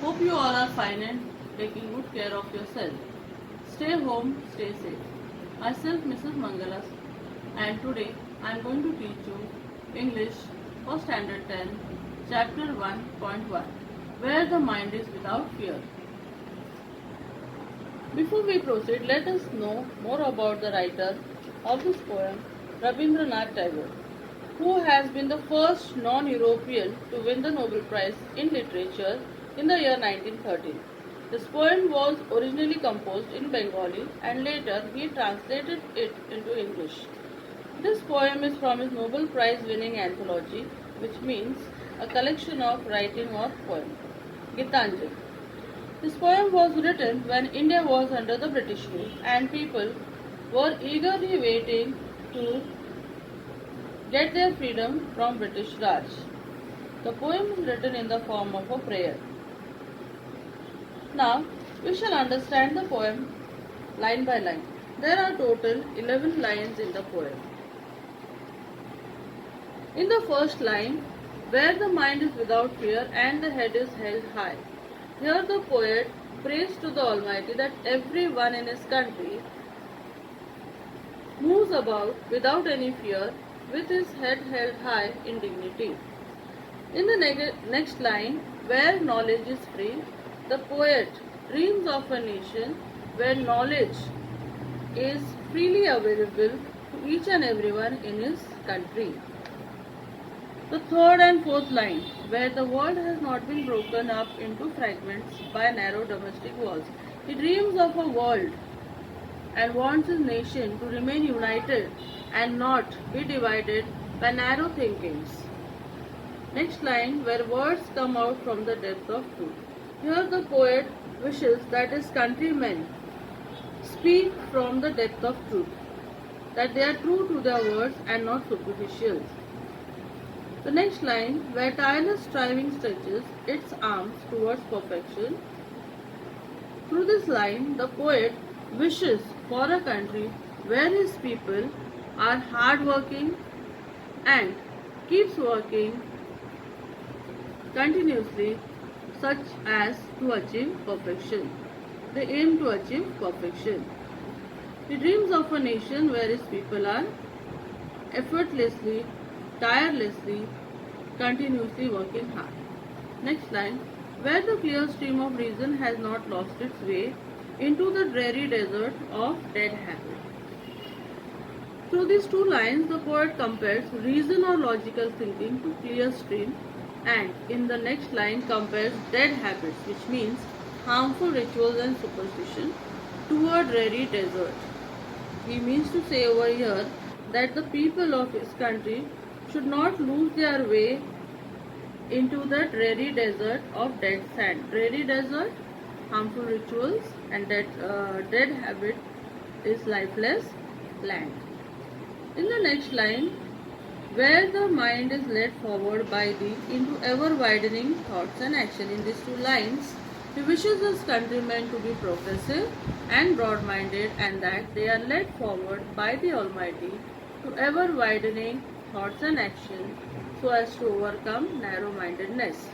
Hope you all are fine and taking good care of yourself. Stay home, stay safe. Myself, Mrs. Mangalas, and today I am going to teach you English for Standard 10, Chapter 1.1, Where the Mind is Without Fear. Before we proceed, let us know more about the writer of this poem, Rabindranath Tagore, who has been the first non-European to win the Nobel Prize in Literature in the year 1913. This poem was originally composed in Bengali and later he translated it into English. This poem is from his Nobel Prize winning anthology, which means a collection of writing or poem, Gitanjali. This poem was written when India was under the British rule and people were eagerly waiting to get their freedom from British Raj. The poem is written in the form of a prayer. Now, we shall understand the poem line by line. There are total 11 lines in the poem. In the first line, where the mind is without fear and the head is held high. Here the poet prays to the Almighty that everyone in his country moves about without any fear, with his head held high in dignity. In the next line, where knowledge is free, the poet dreams of a nation where knowledge is freely available to each and everyone in his country. The third and fourth line, where the world has not been broken up into fragments by narrow domestic walls. He dreams of a world and wants his nation to remain united and not be divided by narrow thinkings. Next line, where words come out from the depth of truth. Here the poet wishes that his countrymen speak from the depth of truth, that they are true to their words and not superficial. The next line, where tireless striving stretches its arms towards perfection. Through this line, the poet wishes for a country where his people are hardworking and keeps working continuously such as to achieve perfection. They aim to achieve perfection. He dreams of a nation where his people are effortlessly, tirelessly, continuously working hard. Next line, where the clear stream of reason has not lost its way into the dreary desert of dead habit. Through these two lines, the poet compares reason or logical thinking to clear stream, and in the next line compares dead habits, which means harmful rituals and superstition, to a dreary desert. He means to say over here that the people of his country should not lose their way into the dreary desert of dead sand. Dreary desert, harmful rituals, and dead habit is lifeless land. In the next line, where the mind is led forward by thee into ever widening thoughts and action. In these two lines, he wishes his countrymen to be progressive and broad-minded, and that they are led forward by the Almighty to ever widening thoughts and action so as to overcome narrow-mindedness.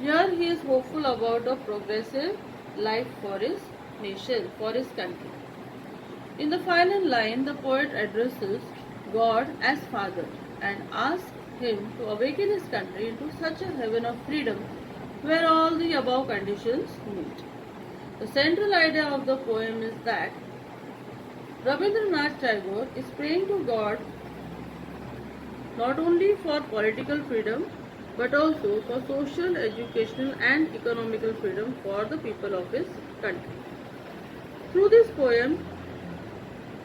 Here he is hopeful about a progressive life for his nation, for his country. In the final line, the poet addresses God as Father and asks him to awaken his country into such a heaven of freedom where all the above conditions meet. The central idea of the poem is that Rabindranath Tagore is praying to God not only for political freedom but also for social, educational and economical freedom for the people of his country. Through this poem,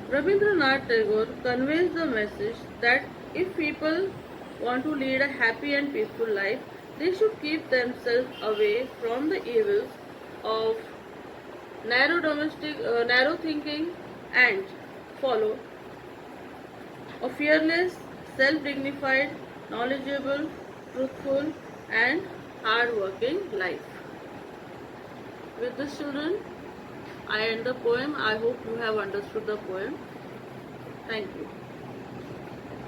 Rabindranath Tagore conveys the message that if people want to lead a happy and peaceful life, they should keep themselves away from the evils of narrow thinking and follow a fearless, self-dignified, knowledgeable, truthful and hard-working life. With this, children, I end the poem. I hope you have understood the poem. Thank you.